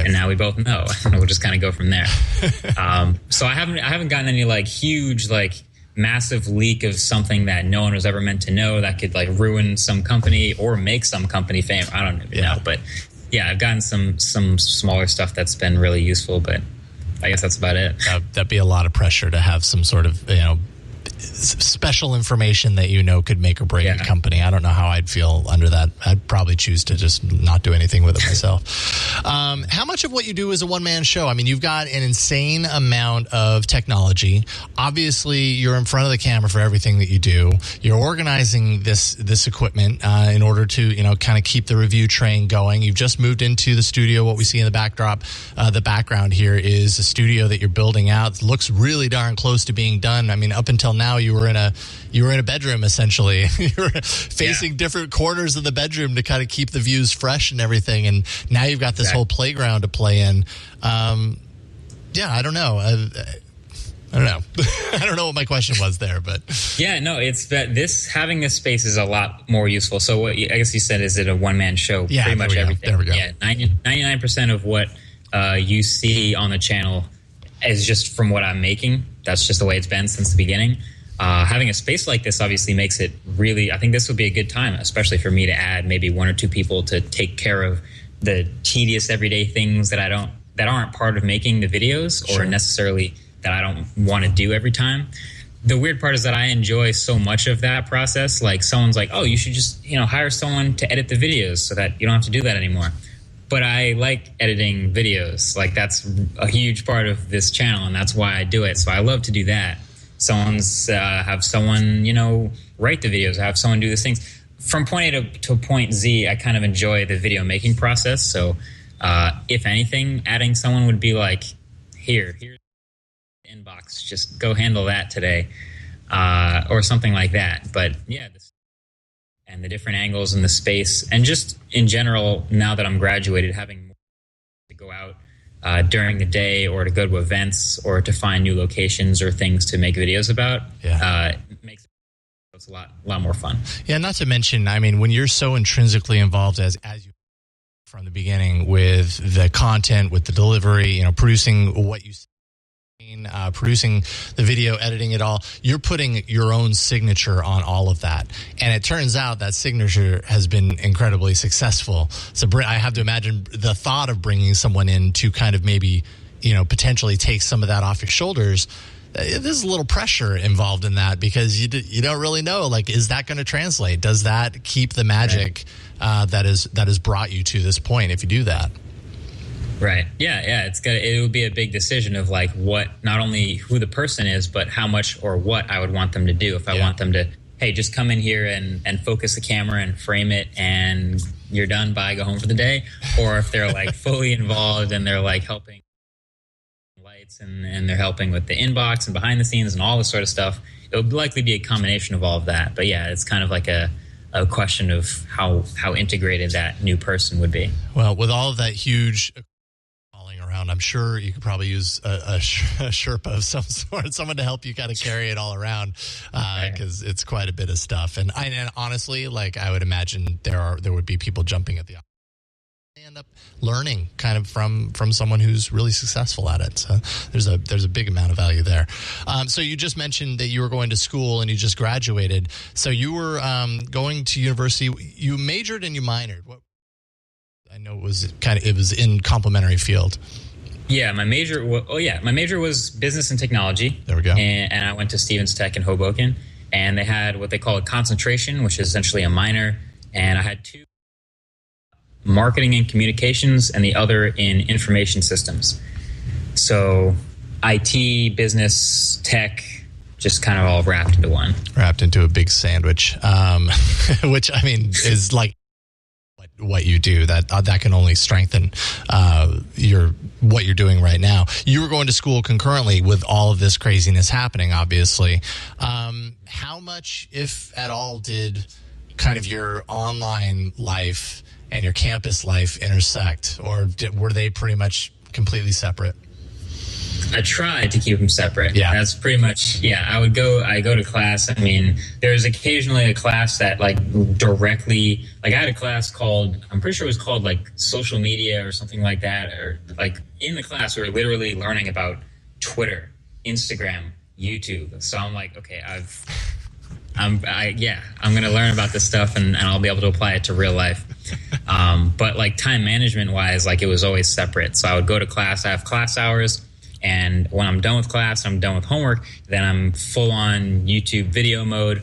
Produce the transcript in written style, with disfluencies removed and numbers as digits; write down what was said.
And now we both know. And we'll just kind of go from there. So I haven't gotten any like huge, like massive leak of something that no one was ever meant to know that could like ruin some company or make some company famous. I don't even know. But yeah, I've gotten some smaller stuff that's been really useful, but I guess that's about it. That'd be a lot of pressure to have some sort of, special information that could make or break a company. I don't know how I'd feel under that. I'd probably choose to just not do anything with it myself. How much of what you do is a one-man show? I mean, you've got an insane amount of technology. Obviously, you're in front of the camera for everything that you do. You're organizing this equipment in order to, kind of keep the review train going. You've just moved into the studio. What we see in the backdrop, the background here is a studio that you're building out. It looks really darn close to being done. I mean, up until now, you were in a bedroom, essentially. You were facing different corners of the bedroom to kind of keep the views fresh and everything. And now you've got this whole playground to play in. I don't know. I don't know. I don't know what my question was there, but it's that having this space is a lot more useful. So what I guess you said, is it a one-man show? Yeah, pretty much everything. There we go. Yeah, 99% of what you see on the channel is just from what I'm making. That's just the way it's been since the beginning. Having a space like this obviously makes it really, I think this would be a good time, especially for me to add maybe one or two people to take care of the tedious everyday things that aren't part of making the videos or necessarily that I don't want to do every time. The weird part is that I enjoy so much of that process. Like someone's like, oh, you should just, hire someone to edit the videos so that you don't have to do that anymore. But I like editing videos. Like that's a huge part of this channel, and that's why I do it. So I love to do that. Have someone, write the videos, have someone do these things. From point A to point Z, I kind of enjoy the video making process. So if anything, adding someone would be like, here's the inbox, just go handle that today, or something like that. But and the different angles in the space, and just in general, now that I'm graduated, having more to go out during the day or to go to events or to find new locations or things to make videos about, makes it a lot more fun. Yeah, not to mention, I mean, when you're so intrinsically involved as you from the beginning with the content, with the delivery, producing what you producing the video, editing it all, you're putting your own signature on all of that. And it turns out that signature has been incredibly successful. So I have to imagine the thought of bringing someone in to kind of maybe, potentially take some of that off your shoulders. There's a little pressure involved in that because you don't really know, like, is that going to translate? Does that keep the magic that has brought you to this point if you do that? Right. Yeah. It would be a big decision of like not only who the person is, but how much or what I would want them to do. If I want them to, hey, just come in here and focus the camera and frame it and you're done, bye, go home for the day. Or if they're like fully involved and they're like helping lights and they're helping with the inbox and behind the scenes and all this sort of stuff, it would likely be a combination of all of that. But yeah, it's kind of like a question of how integrated that new person would be. Well, with all of that huge around, I'm sure you could probably use a Sherpa of some sort, someone to help you kind of carry it all around, because it's quite a bit of stuff. And honestly, like, I would imagine there would be people jumping at the opportunity. They end up learning kind of from someone who's really successful at it. So there's a big amount of value there. So you just mentioned that you were going to school and you just graduated. So you were going to university. You majored and you minored. What? I know it was in complementary field. Yeah, my major was business and technology. There we go. And I went to Stevens Tech in Hoboken, and they had what they call a concentration, which is essentially a minor. And I had two, marketing and communications, and the other in information systems. So IT, business, tech, just kind of all wrapped into one. Wrapped into a big sandwich, which I mean is like what you do. That can only strengthen what you're doing right now. You were going to school concurrently with all of this craziness happening, obviously. How much, if at all, did kind of your online life and your campus life intersect, or were they pretty much completely separate? I tried to keep them separate. Yeah. That's pretty much, I go to class. I mean, there's occasionally a class that like directly, like I had a class called, I'm pretty sure it was called like social media or something like that. Or like in the class, we were literally learning about Twitter, Instagram, YouTube. So I'm like, okay, I'm going to learn about this stuff and I'll be able to apply it to real life. But like time management wise, like it was always separate. So I would go to class, I have class hours. And when I'm done with class, I'm done with homework, then I'm full on YouTube video mode.